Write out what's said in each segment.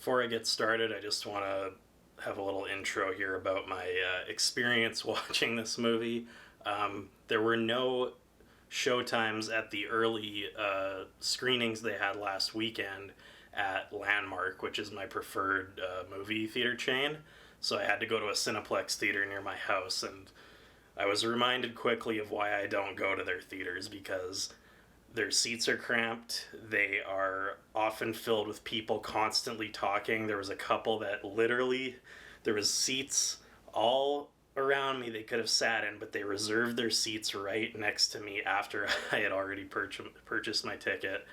Before I get started, I just want to have a little intro here about my experience watching this movie. There were no showtimes at the early screenings they had last weekend at Landmark, which is my preferred movie theater chain. So I had to go to a Cineplex theater near my house, and I was reminded quickly of why I don't go to their theaters, because their seats are cramped. They are often filled with people constantly talking. There was a couple that literally, there was seats all around me they could have sat in, but they reserved their seats right next to me after I had already purchased my ticket.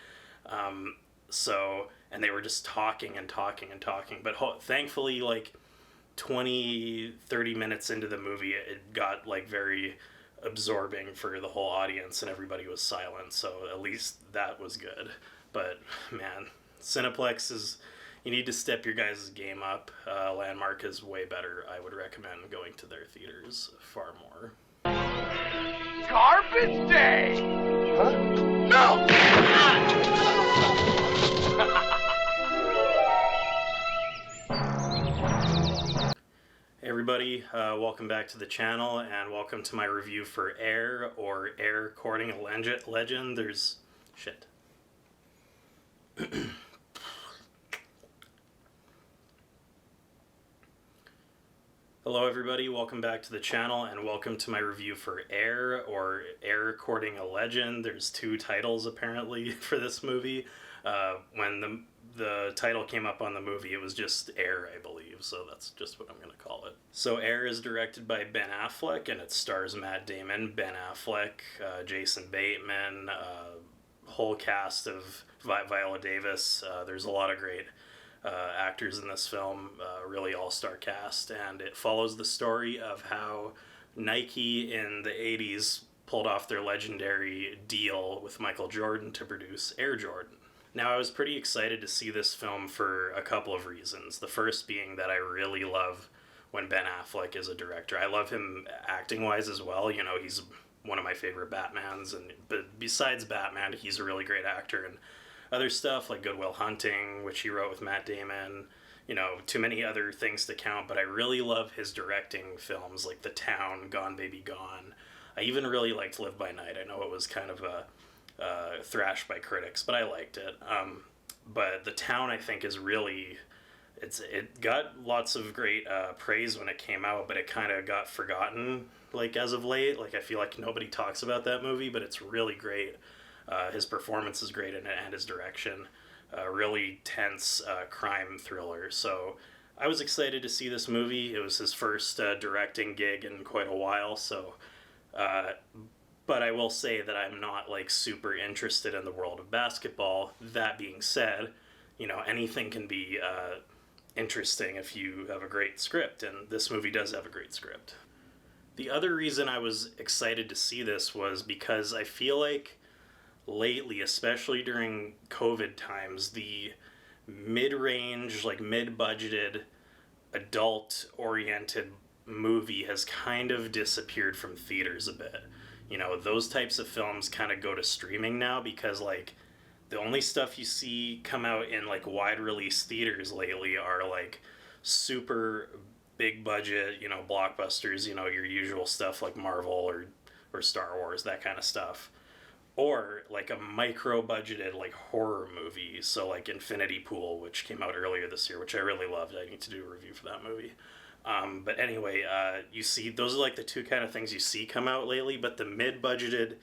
And they were just talking and talking and talking. But thankfully, 20-30 minutes into the movie, it got very absorbing for the whole audience and everybody was silent, so at least that was good. But man, Cineplex is, you need to step your guys' game up. Landmark is way better. I would recommend going to their theaters far more. Garbage day! Huh? No! Hey everybody, welcome back to the channel, and welcome to my review for Air, or Air Courting a Legend. There's... shit. Hello everybody, welcome back to the channel, and welcome to my review for Air, or Air Courting a Legend. There's two titles apparently for this movie. When the title came up on the movie, it was just Air, I believe, so that's just what I'm going to call it. So Air is directed by Ben Affleck, and it stars Matt Damon, Ben Affleck, Jason Bateman, whole cast of Viola Davis. There's a lot of great actors in this film, really all-star cast, and it follows the story of how Nike in the 80s pulled off their legendary deal with Michael Jordan to produce Air Jordan. Now, I was pretty excited to see this film for a couple of reasons. The first being that I really love when Ben Affleck is a director. I love him acting-wise as well. You know, he's one of my favorite Batmans, but besides Batman, he's a really great actor. And other stuff like Good Will Hunting, which he wrote with Matt Damon, you know, too many other things to count, but I really love his directing films like The Town, Gone Baby Gone. I even really liked Live by Night. I know it was kind of thrashed by critics, but I liked it. But The Town, I think, is really... It got lots of great praise when it came out, but it kind of got forgotten, as of late. I feel like nobody talks about that movie, but it's really great. His performance is great in it, and his direction. Really tense crime thriller. So I was excited to see this movie. It was his first directing gig in quite a while, so... But I will say that I'm not super interested in the world of basketball. That being said, you know, anything can be interesting if you have a great script, and this movie does have a great script. The other reason I was excited to see this was because I feel like lately, especially during COVID times, the mid-range, mid-budgeted, adult-oriented movie has kind of disappeared from theaters a bit. You know, those types of films kind of go to streaming now because, the only stuff you see come out in, wide release theaters lately are, super big budget, you know, blockbusters, you know, your usual stuff like Marvel or Star Wars, that kind of stuff. Or, a micro-budgeted, horror movie, so, Infinity Pool, which came out earlier this year, which I really loved. I need to do a review for that movie. But anyway, you see, those are the two kind of things you see come out lately, but the mid-budgeted,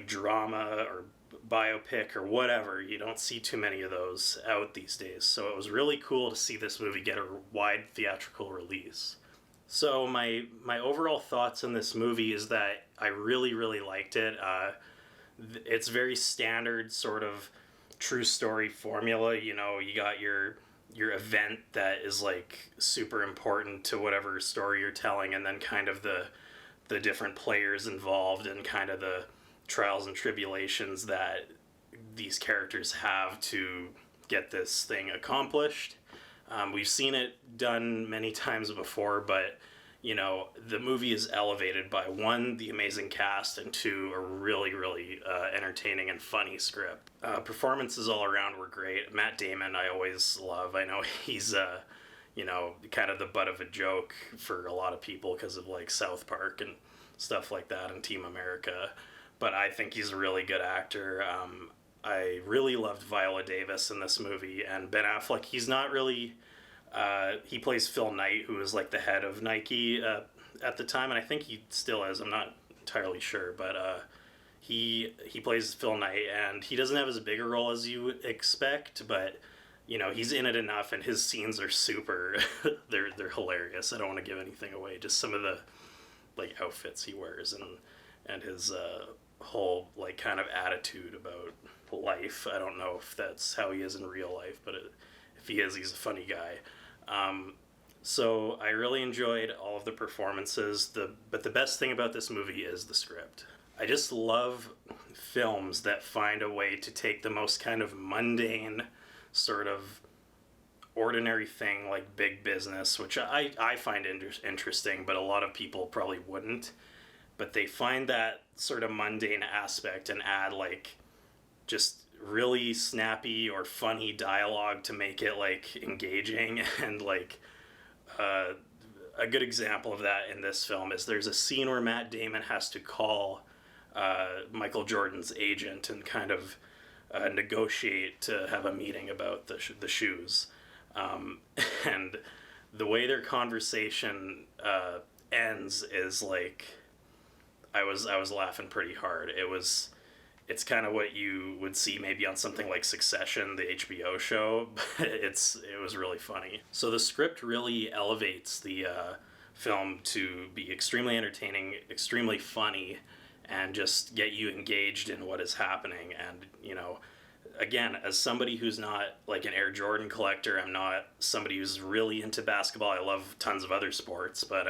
drama or biopic or whatever, you don't see too many of those out these days. So it was really cool to see this movie get a wide theatrical release. So my overall thoughts on this movie is that I really, really liked it. It's very standard sort of true story formula. You know, you got your event that is super important to whatever story you're telling, and then kind of the different players involved and kind of the trials and tribulations that these characters have to get this thing accomplished. We've seen it done many times before, but you know, the movie is elevated by one, the amazing cast, and two, a really, really entertaining and funny script. Performances all around were great. Matt Damon, I always love. I know he's, you know, kind of the butt of a joke for a lot of people because of like South Park and stuff like that and Team America. But I think he's a really good actor. I really loved Viola Davis in this movie, and Ben Affleck. He's not really. He plays Phil Knight, who was like the head of Nike at the time, and I think he still is. I'm not entirely sure, but he plays Phil Knight, and he doesn't have as big a role as you would expect, but you know he's in it enough, and his scenes are super. they're hilarious. I don't want to give anything away. Just some of the like outfits he wears and his whole like kind of attitude about life. I don't know if that's how he is in real life, but if he is, he's a funny guy. So I really enjoyed all of the performances. But the best thing about this movie is the script. I just love films that find a way to take the most kind of mundane, sort of ordinary thing like Big Business, which I find interesting, but a lot of people probably wouldn't. But they find that sort of mundane aspect and add like just really snappy or funny dialogue to make it like engaging. And like a good example of that in this film is there's a scene where Matt Damon has to call Michael Jordan's agent and kind of negotiate to have a meeting about the shoes. And the way their conversation ends is like I was laughing pretty hard. It's kind of what you would see maybe on something like Succession, the HBO show, but it was really funny. So the script really elevates the film to be extremely entertaining, extremely funny, and just get you engaged in what is happening. And, you know, again, as somebody who's not like an Air Jordan collector, I'm not somebody who's really into basketball. I love tons of other sports, but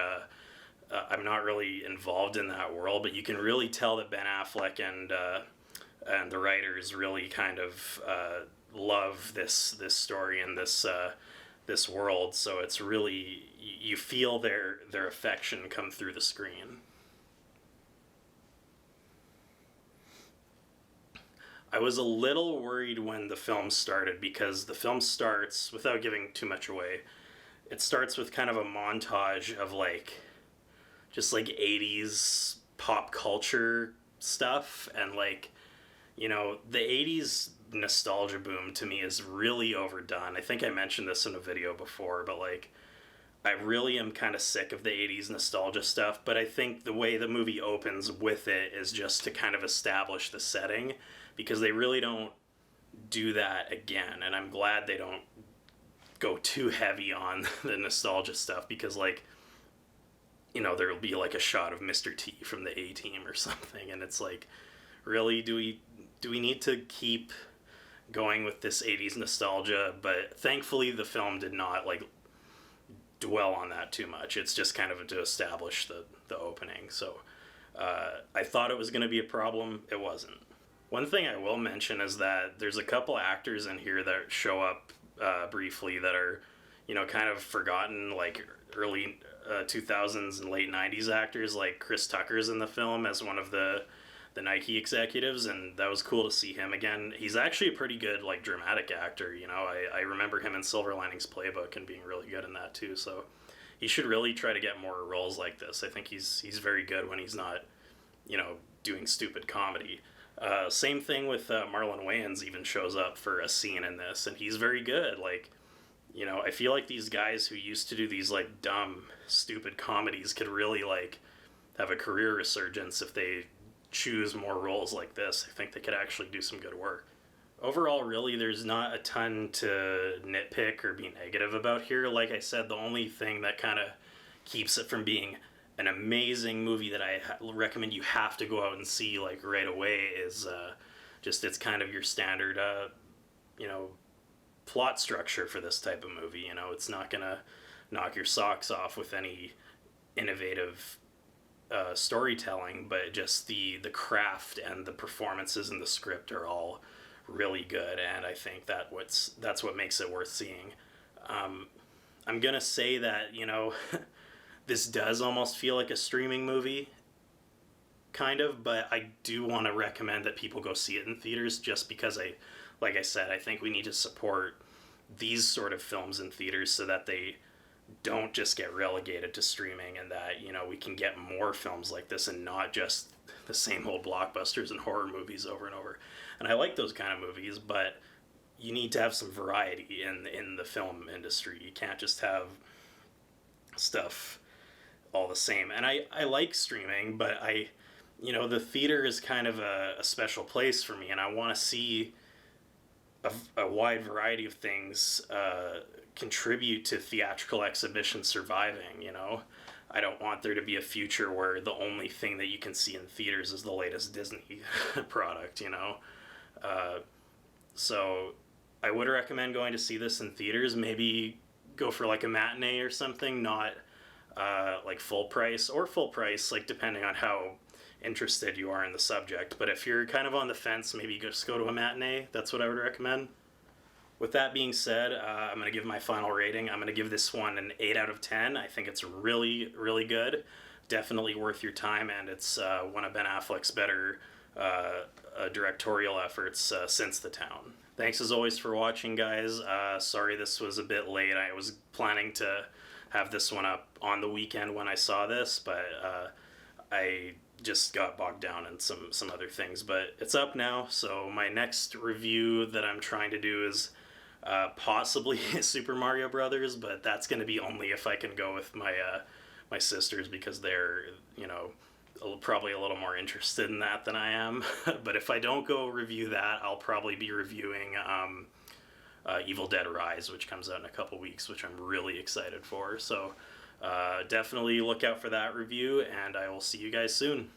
I'm not really involved in that world. But you can really tell that Ben Affleck and the writers really kind of love this story and this world. So it's really you feel their affection come through the screen. I was a little worried when the film started because the film starts, without giving too much away, it starts with kind of a montage of like just like 80s pop culture stuff. And like, you know, the 80s nostalgia boom to me is really overdone. I think I mentioned this in a video before, but like I really am kind of sick of the 80s nostalgia stuff. But I think the way the movie opens with it is just to kind of establish the setting, because they really don't do that again. And I'm glad they don't go too heavy on the nostalgia stuff, because like, you know, there'll be like a shot of Mr. T from the A-Team or something, and it's like, really, do we need to keep going with this 80s nostalgia? But thankfully the film did not like dwell on that too much. It's just kind of to establish the opening. So I thought it was going to be a problem. It wasn't. One thing I will mention is that there's a couple actors in here that show up briefly that are, you know, kind of forgotten, like early 2000s and late 90s actors. Like Chris Tucker's in the film as one of the Nike executives, and that was cool to see him again. He's actually a pretty good like dramatic actor, you know. I remember him in Silver Linings Playbook and being really good in that too. So he should really try to get more roles like this. I think he's very good when he's not, you know, doing stupid comedy. Same thing with Marlon Wayans even shows up for a scene in this, and he's very good. Like, you know, I feel like these guys who used to do these like dumb, stupid comedies could really like have a career resurgence if they choose more roles like this. I think they could actually do some good work. Overall, really, there's not a ton to nitpick or be negative about here. Like I said, the only thing that kind of keeps it from being an amazing movie that I recommend you have to go out and see like right away is just it's kind of your standard, you know, plot structure for this type of movie. You know, it's not gonna knock your socks off with any innovative storytelling, but just the craft and the performances and the script are all really good, and I think that's what makes it worth seeing. I'm gonna say that, you know, this does almost feel like a streaming movie, kind of, but I do want to recommend that people go see it in theaters just because like I said, I think we need to support these sort of films in theaters so that they don't just get relegated to streaming, and that, you know, we can get more films like this and not just the same old blockbusters and horror movies over and over. And I like those kind of movies, but you need to have some variety in the film industry. You can't just have stuff all the same. And I like streaming, but you know, the theater is kind of a special place for me, and I want to see a wide variety of things contribute to theatrical exhibition surviving, you know? I don't want there to be a future where the only thing that you can see in theaters is the latest Disney product, you know? So I would recommend going to see this in theaters. Maybe go for like a matinee or something, not like full price, or full price, like depending on how interested you are in the subject. But if you're kind of on the fence, maybe just go to a matinee. That's what I would recommend. With that being said, I'm going to give my final rating. I'm going to give this one an 8 out of 10. I think it's really, really good. Definitely worth your time, and it's one of Ben Affleck's better directorial efforts since The Town. Thanks as always for watching, guys. Sorry this was a bit late. I was planning to have this one up on the weekend when I saw this, but I just got bogged down in some other things. But it's up now, so my next review that I'm trying to do is possibly Super Mario Brothers, but that's going to be only if I can go with my sisters, because they're, you know, probably a little more interested in that than I am. But if I don't go review that, I'll probably be reviewing Evil Dead Rise, which comes out in a couple weeks, which I'm really excited for. So definitely look out for that review, and I will see you guys soon.